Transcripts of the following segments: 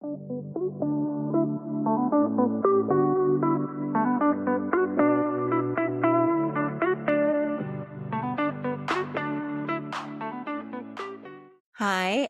Hi,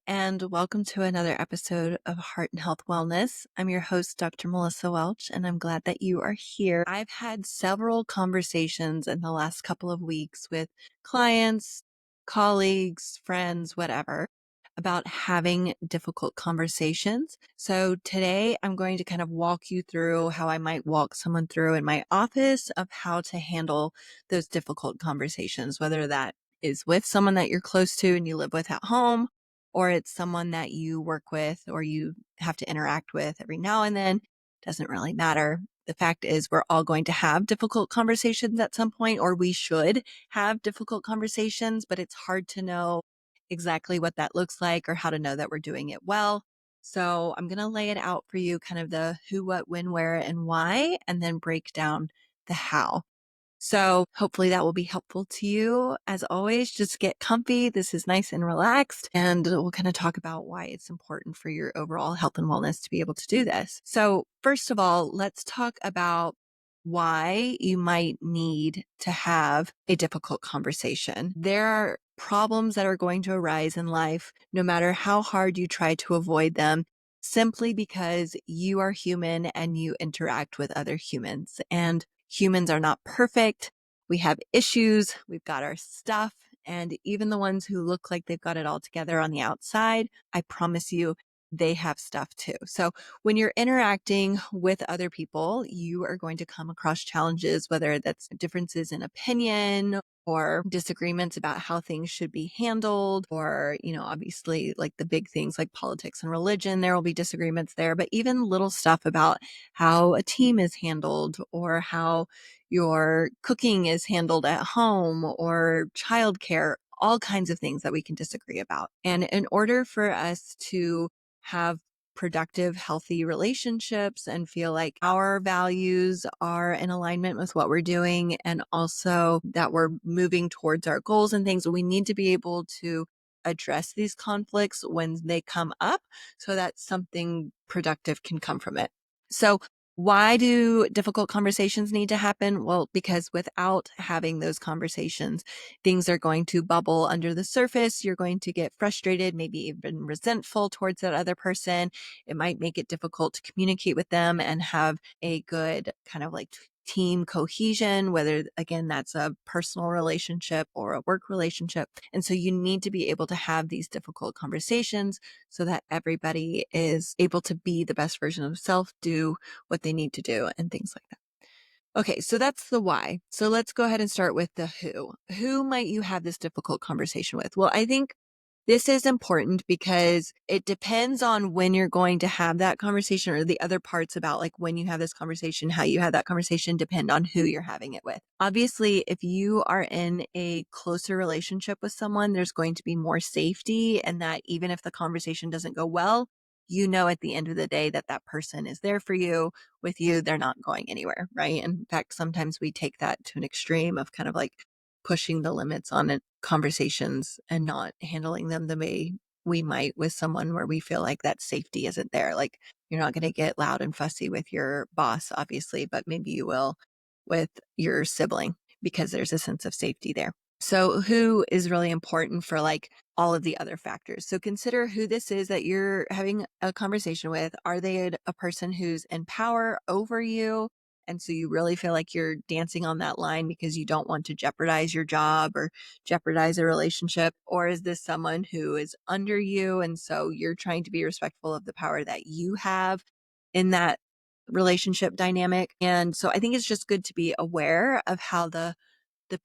and welcome to another episode of Heart and Health Wellness. I'm your host, Dr. Melissa Welch, and I'm glad that you are here. I've had several conversations in the last couple of weeks with clients, colleagues, friends, whatever, about having difficult conversations. So today I'm going to kind of walk you through how I might walk someone through in my office of how to handle those difficult conversations, whether that is with someone that you're close to and you live with at home, or it's someone that you work with or you have to interact with every now and then. Doesn't really matter. The fact is, we're all going to have difficult conversations at some point, or we should have difficult conversations, but it's hard to know exactly what that looks like or how to know that we're doing it well. So I'm going to lay it out for you, kind of the who, what, when, where, and why, and then break down the how. So hopefully that will be helpful to you. As always, just get comfy. This is nice and relaxed, and we'll kind of talk about why it's important for your overall health and wellness to be able to do this. So first of all, let's talk about why you might need to have a difficult conversation. There are problems that are going to arise in life, no matter how hard you try to avoid them, simply because you are human and you interact with other humans. And humans are not perfect. We have issues. We've got our stuff. And even the ones who look like they've got it all together on the outside, I promise you, they have stuff too. So when you're interacting with other people, you are going to come across challenges, whether that's differences in opinion or disagreements about how things should be handled, or, obviously like the big things like politics and religion, there will be disagreements there, but even little stuff about how a team is handled or how your cooking is handled at home or childcare, all kinds of things that we can disagree about. And in order for us to have productive, healthy relationships and feel like our values are in alignment with what we're doing, and also that we're moving towards our goals and things, we need to be able to address these conflicts when they come up so that something productive can come from it. So why do difficult conversations need to happen? Well, because without having those conversations, things are going to bubble under the surface. You're going to get frustrated, maybe even resentful towards that other person. It might make it difficult to communicate with them and have a good kind of like team cohesion, whether again, that's a personal relationship or a work relationship. And so you need to be able to have these difficult conversations so that everybody is able to be the best version of self, do what they need to do, and things like that. Okay, so that's the why. So let's go ahead and start with the who. Who might you have this difficult conversation with? Well, I think this is important because it depends on when you're going to have that conversation, or the other parts about like when you have this conversation, how you have that conversation depend on who you're having it with. Obviously, if you are in a closer relationship with someone, there's going to be more safety, and that even if the conversation doesn't go well, at the end of the day that that person is there for you, with you, they're not going anywhere, right? In fact, sometimes we take that to an extreme of kind of like pushing the limits on it, conversations, and not handling them the way we might with someone where we feel like that safety isn't there. Like, you're not going to get loud and fussy with your boss, obviously, but maybe you will with your sibling because there's a sense of safety there. So who is really important for like all of the other factors. So consider who this is that you're having a conversation with. Are they a person who's in power over you? And so you really feel like you're dancing on that line because you don't want to jeopardize your job or jeopardize a relationship? Or is this someone who is under you? And so you're trying to be respectful of the power that you have in that relationship dynamic. And so I think it's just good to be aware of how the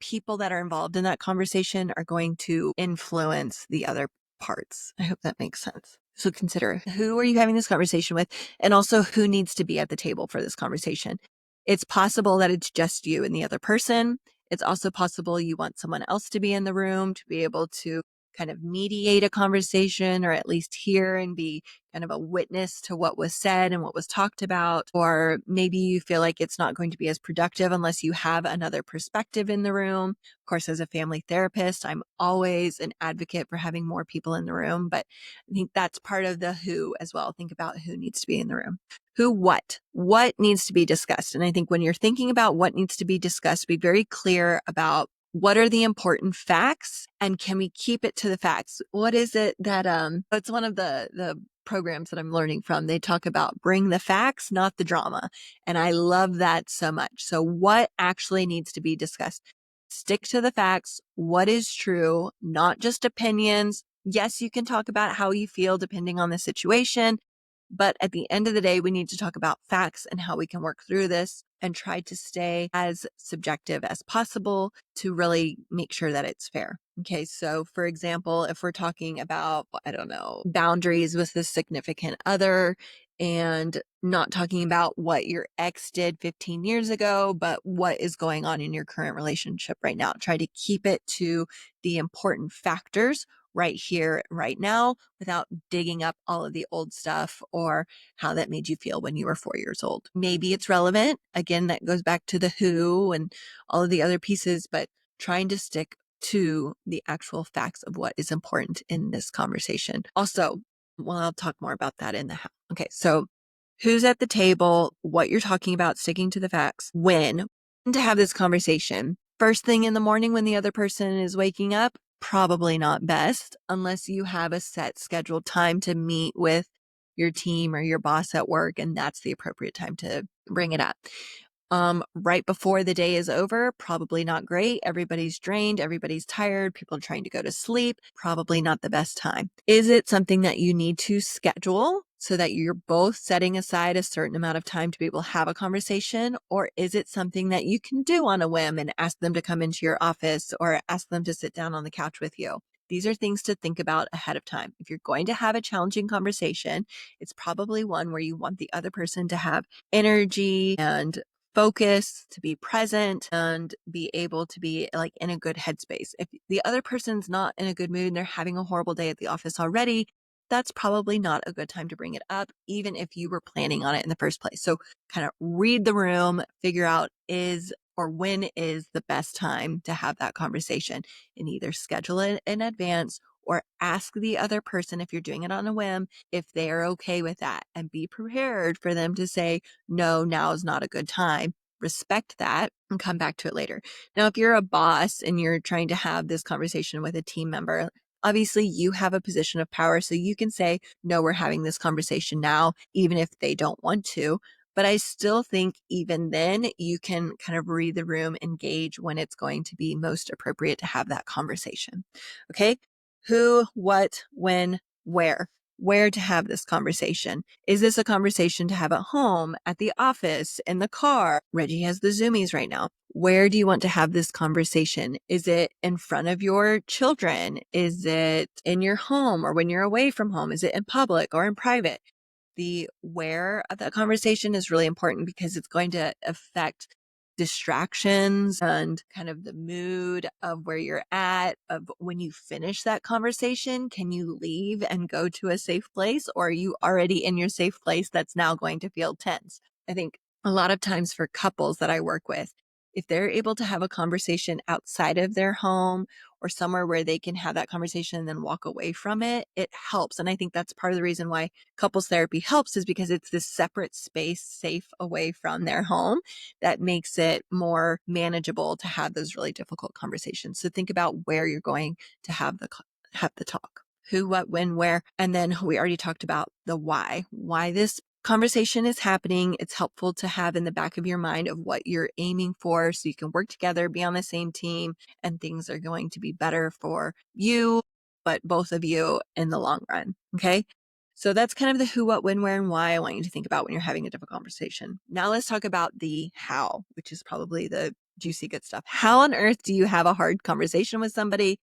people that are involved in that conversation are going to influence the other parts. I hope that makes sense. So consider, who are you having this conversation with? And also, who needs to be at the table for this conversation? It's possible that it's just you and the other person. It's also possible you want someone else to be in the room to be able to kind of mediate a conversation or at least hear and be kind of a witness to what was said and what was talked about. Or maybe you feel like it's not going to be as productive unless you have another perspective in the room. Of course, as a family therapist, I'm always an advocate for having more people in the room, but I think that's part of the who as well. Think about who needs to be in the room. Who, what needs to be discussed. And I think when you're thinking about what needs to be discussed, be very clear about what are the important facts and can we keep it to the facts? What is it that, it's one of the programs that I'm learning from. They talk about bring the facts, not the drama. And I love that so much. So what actually needs to be discussed? Stick to the facts. What is true, not just opinions. Yes, you can talk about how you feel depending on the situation. But at the end of the day, we need to talk about facts and how we can work through this and try to stay as subjective as possible to really make sure that it's fair. Okay. So for example, if we're talking about, I don't know, boundaries with the significant other and not talking about what your ex did 15 years ago, but what is going on in your current relationship right now. Try to keep it to the important factors right here, right now, without digging up all of the old stuff or how that made you feel when you were 4 years old. Maybe it's relevant. Again, that goes back to the who and all of the other pieces, but trying to stick to the actual facts of what is important in this conversation. Also, well, I'll talk more about that in the how. Okay. So who's at the table, what you're talking about, sticking to the facts, when to have this conversation. First thing in the morning when the other person is waking up, probably not best unless you have a set scheduled time to meet with your team or your boss at work, and that's the appropriate time to bring it up. Right before the day is over, probably not great. Everybody's drained, everybody's tired, people are trying to go to sleep, probably not the best time. Is it something that you need to schedule so that you're both setting aside a certain amount of time to be able to have a conversation? Or is it something that you can do on a whim and ask them to come into your office or ask them to sit down on the couch with you? These are things to think about ahead of time. If you're going to have a challenging conversation, it's probably one where you want the other person to have energy and focus, to be present and be able to be like in a good headspace. If the other person's not in a good mood and they're having a horrible day at the office already, that's probably not a good time to bring it up, even if you were planning on it in the first place. So kind of read the room, figure out when is the best time to have that conversation, and either schedule it in advance or ask the other person, if you're doing it on a whim, if they're okay with that, and be prepared for them to say, no, now is not a good time. Respect that and come back to it later. Now, if you're a boss and you're trying to have this conversation with a team member, obviously you have a position of power. So you can say, no, we're having this conversation now, even if they don't want to. But I still think even then you can kind of read the room, engage when it's going to be most appropriate to have that conversation. Okay. Who, what, when, where to have this conversation. Is this a conversation to have at home, at the office, in the car? Reggie has the Zoomies right now. Where do you want to have this conversation? Is it in front of your children? Is it in your home or when you're away from home? Is it in public or in private? The where of that conversation is really important because it's going to affect distractions and kind of the mood of where you're at, of when you finish that conversation. Can you leave and go to a safe place, or are you already in your safe place that's now going to feel tense? I think a lot of times for couples that I work with, if they're able to have a conversation outside of their home or somewhere where they can have that conversation and then walk away from it, it helps. And I think that's part of the reason why couples therapy helps, is because it's this separate space, safe away from their home, that makes it more manageable to have those really difficult conversations. So think about where you're going to have the talk. Who, what, when, where. And then we already talked about the why this conversation is happening. It's helpful to have in the back of your mind of what you're aiming for so you can work together, be on the same team, and things are going to be better for you, but both of you in the long run. Okay. So that's kind of the who, what, when, where, and why I want you to think about when you're having a difficult conversation. Now let's talk about the how, which is probably the juicy good stuff. How on earth do you have a hard conversation with somebody?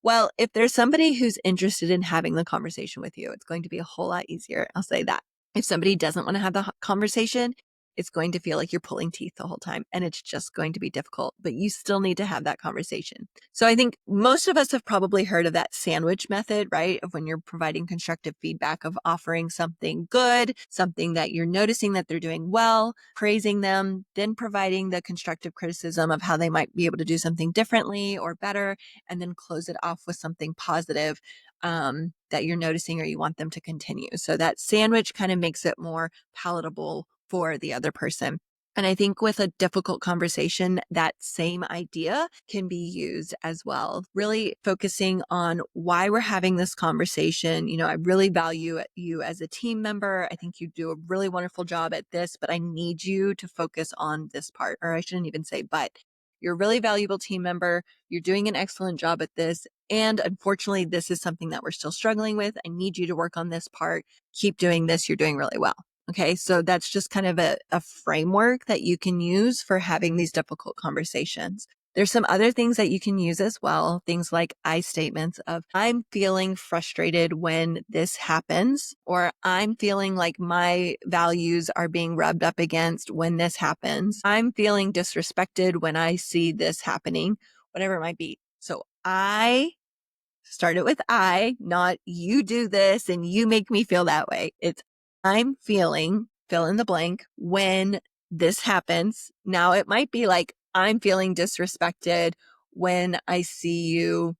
Well, if there's somebody who's interested in having the conversation with you, it's going to be a whole lot easier. I'll say that. If somebody doesn't want to have the conversation, it's going to feel like you're pulling teeth the whole time and it's just going to be difficult, but you still need to have that conversation. So I think most of us have probably heard of that sandwich method, right? Of when you're providing constructive feedback, of offering something good, something that you're noticing that they're doing well, praising them, then providing the constructive criticism of how they might be able to do something differently or better, and then close it off with something positive that you're noticing or you want them to continue. So that sandwich kind of makes it more palatable for the other person. And I think with a difficult conversation, that same idea can be used as well. Really focusing on why we're having this conversation. You know, I really value you as a team member. I think you do a really wonderful job at this, but I need you to focus on this part. Or I shouldn't even say, but you're a really valuable team member. You're doing an excellent job at this. And unfortunately, this is something that we're still struggling with. I need you to work on this part. Keep doing this. You're doing really well. Okay. So that's just kind of a framework that you can use for having these difficult conversations. There's some other things that you can use as well. Things like I statements of, I'm feeling frustrated when this happens, or I'm feeling like my values are being rubbed up against when this happens. I'm feeling disrespected when I see this happening, whatever it might be. So I start it with I, not you do this and you make me feel that way. It's I'm feeling, fill in the blank, when this happens. Now it might be like, I'm feeling disrespected when I see you,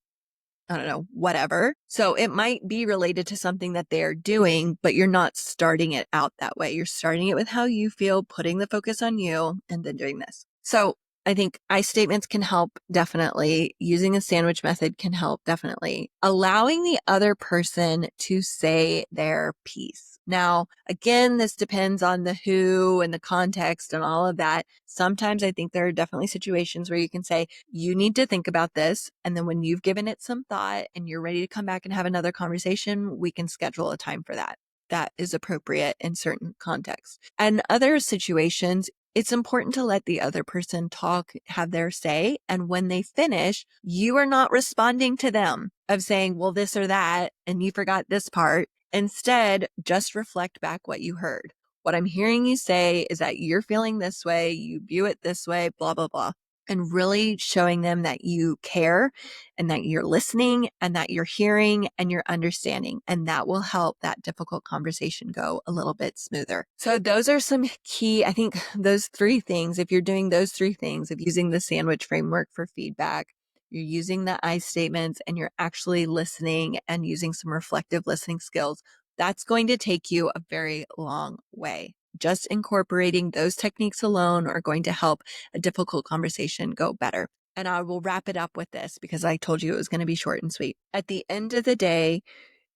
I don't know, whatever. So it might be related to something that they're doing, but you're not starting it out that way. You're starting it with how you feel, putting the focus on you, and then doing this. So I think I statements can help definitely. Using a sandwich method can help definitely. Allowing the other person to say their piece. Now, again, this depends on the who and the context and all of that. Sometimes I think there are definitely situations where you can say, you need to think about this. And then when you've given it some thought and you're ready to come back and have another conversation, we can schedule a time for that. That is appropriate in certain contexts. And other situations, it's important to let the other person talk, have their say. And when they finish, you are not responding to them of saying, well, this or that, and you forgot this part. Instead, just reflect back what you heard. What I'm hearing you say is that you're feeling this way, you view it this way, blah, blah, blah. And really showing them that you care and that you're listening and that you're hearing and you're understanding. And that will help that difficult conversation go a little bit smoother. So those are some key, I think those three things, if you're doing those three things of using the sandwich framework for feedback, you're using the I statements, and you're actually listening and using some reflective listening skills, that's going to take you a very long way. Just incorporating those techniques alone are going to help a difficult conversation go better. And I will wrap it up with this because I told you it was going to be short and sweet. At the end of the day,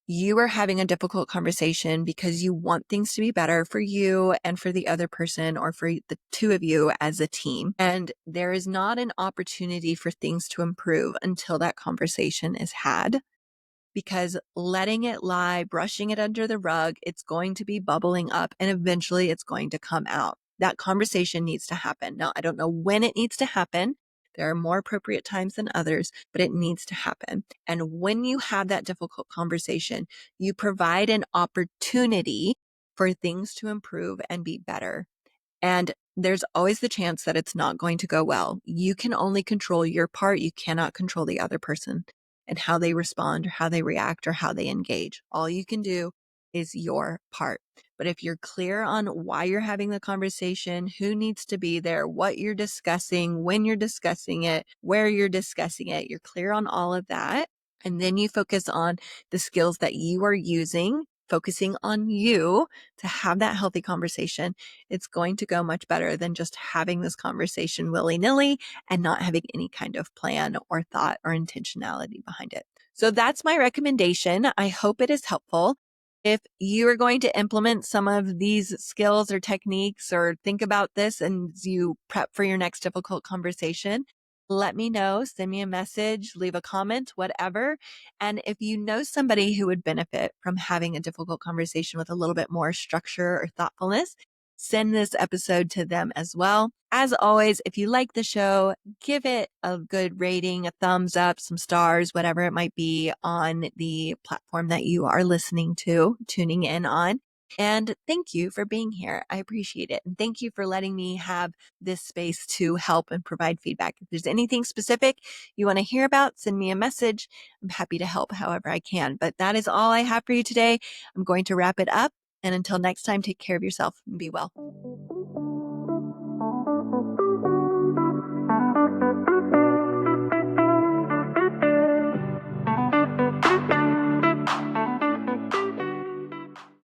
you are having a difficult conversation because you want things to be better for you and for the other person, or for the two of you as a team. And there is not an opportunity for things to improve until that conversation is had. Because letting it lie, brushing it under the rug, it's going to be bubbling up and eventually it's going to come out. That conversation needs to happen. Now, I don't know when it needs to happen. There are more appropriate times than others, but it needs to happen. And when you have that difficult conversation, you provide an opportunity for things to improve and be better. And there's always the chance that it's not going to go well. You can only control your part. You cannot control the other person and how they respond or how they react or how they engage. All you can do is your part. But if you're clear on why you're having the conversation, who needs to be there, what you're discussing, when you're discussing it, where you're discussing it, you're clear on all of that. And then you focus on the skills that you are using, focusing on you to have that healthy conversation. It's going to go much better than just having this conversation willy-nilly and not having any kind of plan or thought or intentionality behind it. So that's my recommendation. I hope it is helpful. If you are going to implement some of these skills or techniques, or think about this and you prep for your next difficult conversation, let me know, send me a message, leave a comment, whatever. And if you know somebody who would benefit from having a difficult conversation with a little bit more structure or thoughtfulness, send this episode to them as well. As always, if you like the show, give it a good rating, a thumbs up, some stars, whatever it might be on the platform that you are listening to, tuning in on. And thank you for being here. I appreciate it. And thank you for letting me have this space to help and provide feedback. If there's anything specific you want to hear about, send me a message. I'm happy to help however I can. But that is all I have for you today. I'm going to wrap it up. And until next time, take care of yourself and be well.